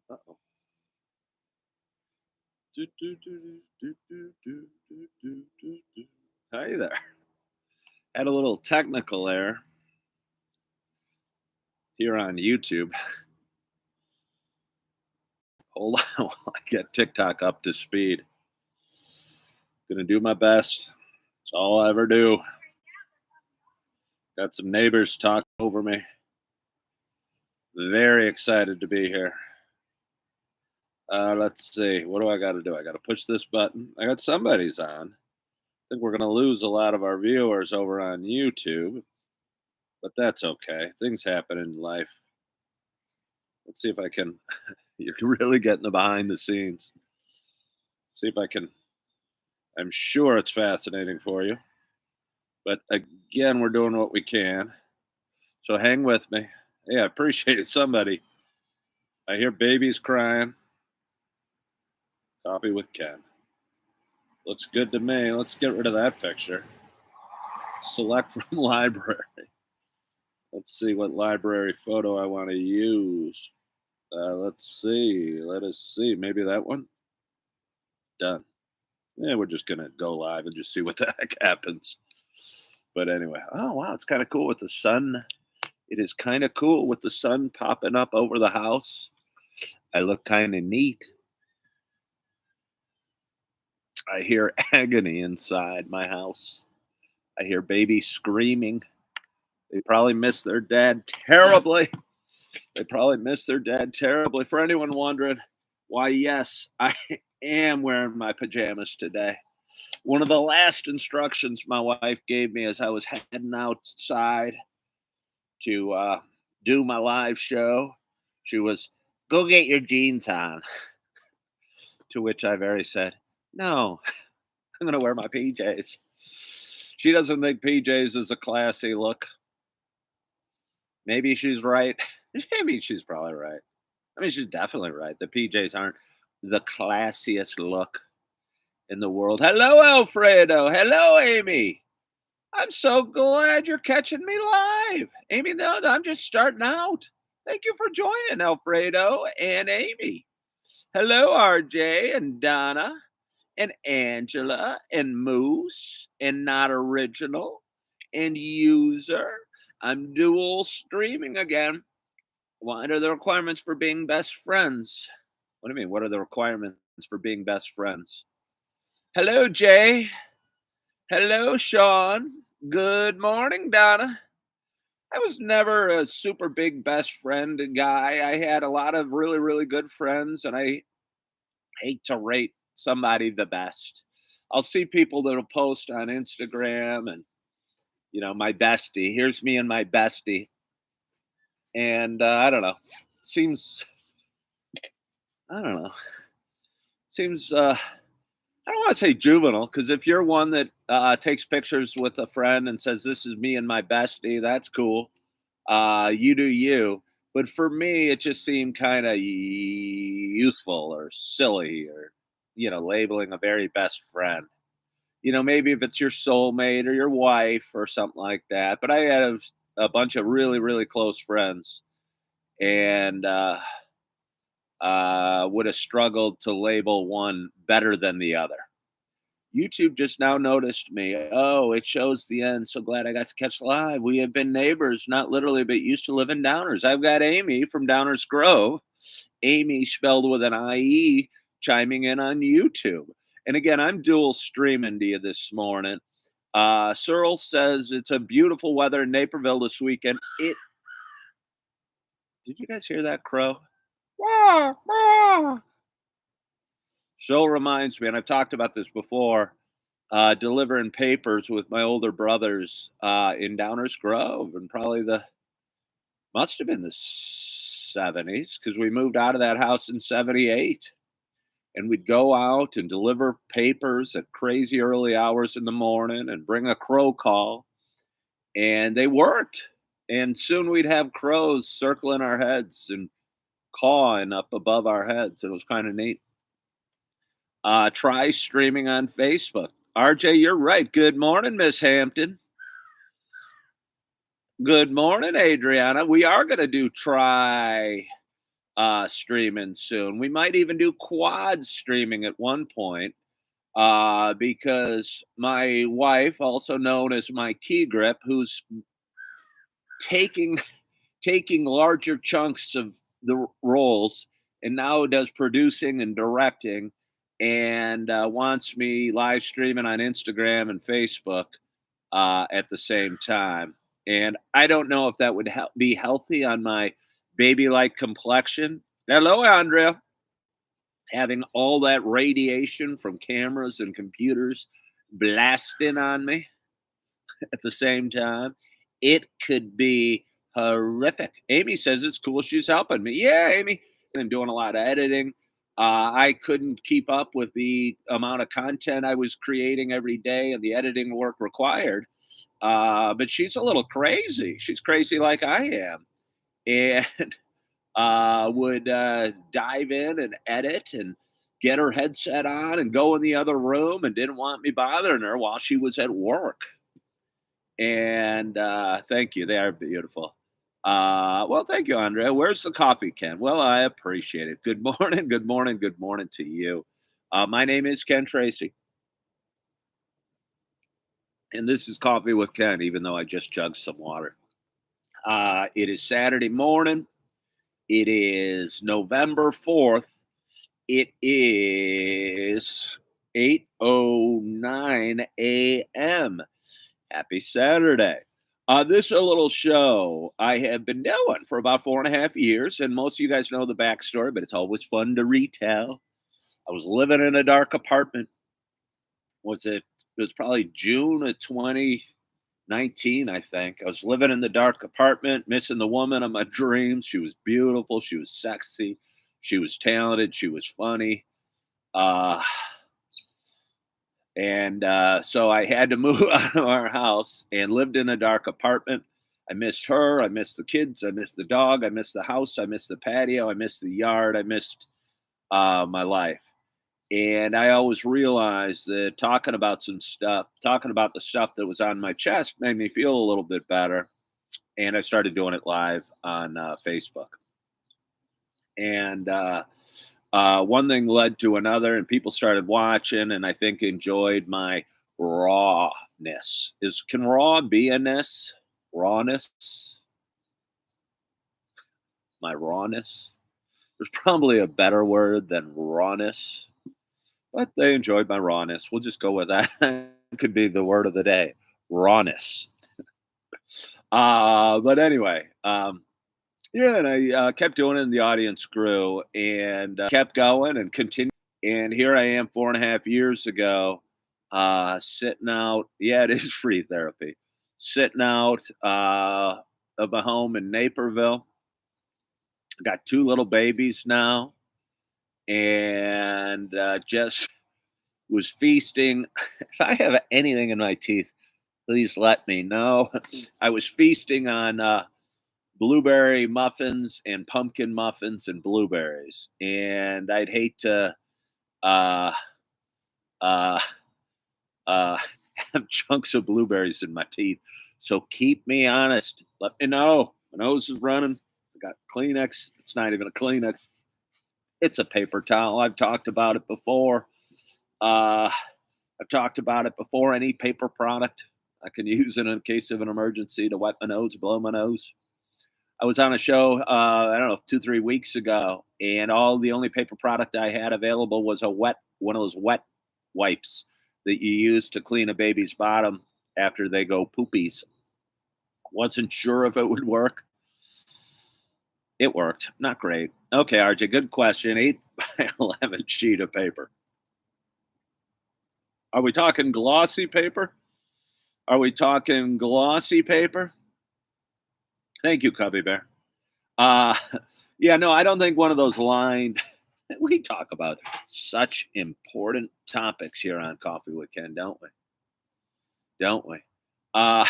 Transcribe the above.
Uh-oh. Do, do, do, do, do, do, do, do, do, do. Hi there. Had a little technical error here on YouTube. Hold on while I get TikTok up to speed. Gonna do my best. It's all I ever do. Got some neighbors talking over me. Very excited to be here. Let's see. What do I got to do? I got to push this button. I got somebody's on. I think we're going to lose a lot of our viewers over on YouTube, but that's okay. Things happen in life. Let's see if I can. You're really getting the behind the scenes. See if I can. I'm sure it's fascinating for you. But again, we're doing what we can. So hang with me. Yeah, I appreciate it. Somebody. I hear babies crying. Coffee with Ken. Looks good to me. Let's get rid of that picture. Select from library. Let's see what library photo I want to use. Let's see. Let us see. Maybe that one. Done. Yeah, we're just gonna go live and just see what the heck happens. But anyway, oh wow, it's kind of cool with the sun. It is kind of cool with the sun popping up over the house. I look kind of neat. I hear agony inside my house. I hear babies screaming. They probably miss their dad terribly. They probably miss their dad terribly. For anyone wondering, why, yes, I am wearing my pajamas today. One of the last instructions my wife gave me as I was heading outside to do my live show, she was, go get your jeans on. To which I very said, no, I'm going to wear my PJs. She doesn't think PJs is a classy look. Maybe she's right. Maybe she's probably right. I mean, she's definitely right. The PJs aren't the classiest look in the world. Hello, Alfredo. Hello, Amy. I'm so glad you're catching me live. Amy, no, I'm just starting out. Thank you for joining, Alfredo and Amy. Hello, RJ and Donna and Angela and Moose and Not Original and User. I'm dual streaming again. What are the requirements for being best friends? What do you mean? What are the requirements for being best friends? Hello, Jay. Hello, Sean. Good morning, Donna. I was never a super big best friend guy. I had a lot of really, really good friends, and I hate to rate somebody the best. I'll see people that'll post on Instagram and, my bestie. Here's me and my bestie. And I don't know. Seems, I don't know. Seems, I don't want to say juvenile because if you're one that takes pictures with a friend and says, this is me and my bestie, that's cool. You do you. But for me, it just seemed kind of useful or silly or, labeling a very best friend. Maybe if it's your soulmate or your wife or something like that. But I had a bunch of really, really close friends and would have struggled to label one better than the other. YouTube just now noticed me. Oh, it shows the end. So glad I got to catch live. We have been neighbors, not literally, but used to live in Downers. I've got Amy from Downers Grove. Amy spelled with an IE chiming in on YouTube. And again, I'm dual streaming to you this morning. Searle says it's a beautiful weather in Naperville this weekend. Did you guys hear that crow? Searle reminds me, and I've talked about this before, delivering papers with my older brothers in Downers Grove, and probably must have been the 70s because we moved out of that house in 78. And we'd go out and deliver papers at crazy early hours in the morning and bring a crow call. And they worked. And soon we'd have crows circling our heads and cawing up above our heads. It was kind of neat. Try streaming on Facebook. RJ, you're right. Good morning, Miss Hampton. Good morning, Adriana. We are going to try streaming soon. We might even do quad streaming at one point because my wife, also known as my key grip, who's taking taking larger chunks of the roles and now does producing and directing and wants me live streaming on Instagram and Facebook at the same time. And I don't know if that would be healthy on my baby like complexion. Hello, Andrea. Having all that radiation from cameras and computers blasting on me at the same time, it could be horrific. Amy says it's cool. She's helping me. Yeah, Amy. I'm doing a lot of editing. I couldn't keep up with the amount of content I was creating every day and the editing work required. But she's a little crazy. She's crazy like I am. And would dive in and edit and get her headset on and go in the other room and didn't want me bothering her while she was at work. And thank you. They are beautiful. Well, thank you, Andrea. Where's the coffee, Ken? Well, I appreciate it. Good morning, good morning, good morning to you. My name is Ken Tracy. And this is Coffee with Ken, even though I just chugged some water. It is Saturday morning. It is November 4th. It is 8:09 a.m. Happy Saturday. This is a little show I have been doing for about 4.5 years, and most of you guys know the backstory, but it's always fun to retell. I was living in a dark apartment. It was probably June of 2019, I think. I was living in the dark apartment, missing the woman of my dreams. She was beautiful. She was sexy. She was talented. She was funny. So I had to move out of our house and lived in a dark apartment. I missed her. I missed the kids. I missed the dog. I missed the house. I missed the patio. I missed the yard. I missed my life. And I always realized that talking about the stuff that was on my chest made me feel a little bit better. And I started doing it live on Facebook. And one thing led to another, and people started watching, and I think enjoyed my rawness. Can raw be a ness? Rawness? My rawness? There's probably a better word than rawness, but they enjoyed my rawness. We'll just go with that. Could be the word of the day, rawness. But anyway, yeah, and I kept doing it, and the audience grew, and kept going and continued. And here I am 4.5 years ago, sitting out. Yeah, it is free therapy. Sitting out of a home in Naperville. Got two little babies now, and just was feasting. If I have anything in my teeth, please let me know. I was feasting on blueberry muffins and pumpkin muffins and blueberries, and I'd hate to uh, uh, uh, have chunks of blueberries in my teeth. So keep me honest. Let me know. My nose is running. I got Kleenex. It's not even a Kleenex. It's a paper towel. I've talked about it before. Uh, I've talked about it before. Any paper product I can use in case of an emergency to wipe my nose, blow my nose. I was on a show, I don't know, 2, 3 weeks ago, and the only paper product I had available was one of those wet wipes that you use to clean a baby's bottom after they go poopies. Wasn't sure if it would work. It worked. Not great. Okay, RJ, good question. 8 by 11 sheet of paper. Are we talking glossy paper? Are we talking glossy paper? Thank you, Cubby Bear. Uh, yeah, no, I don't think one of those lined. We talk about such important topics here on Coffee with Ken, don't we? Don't we? Uh,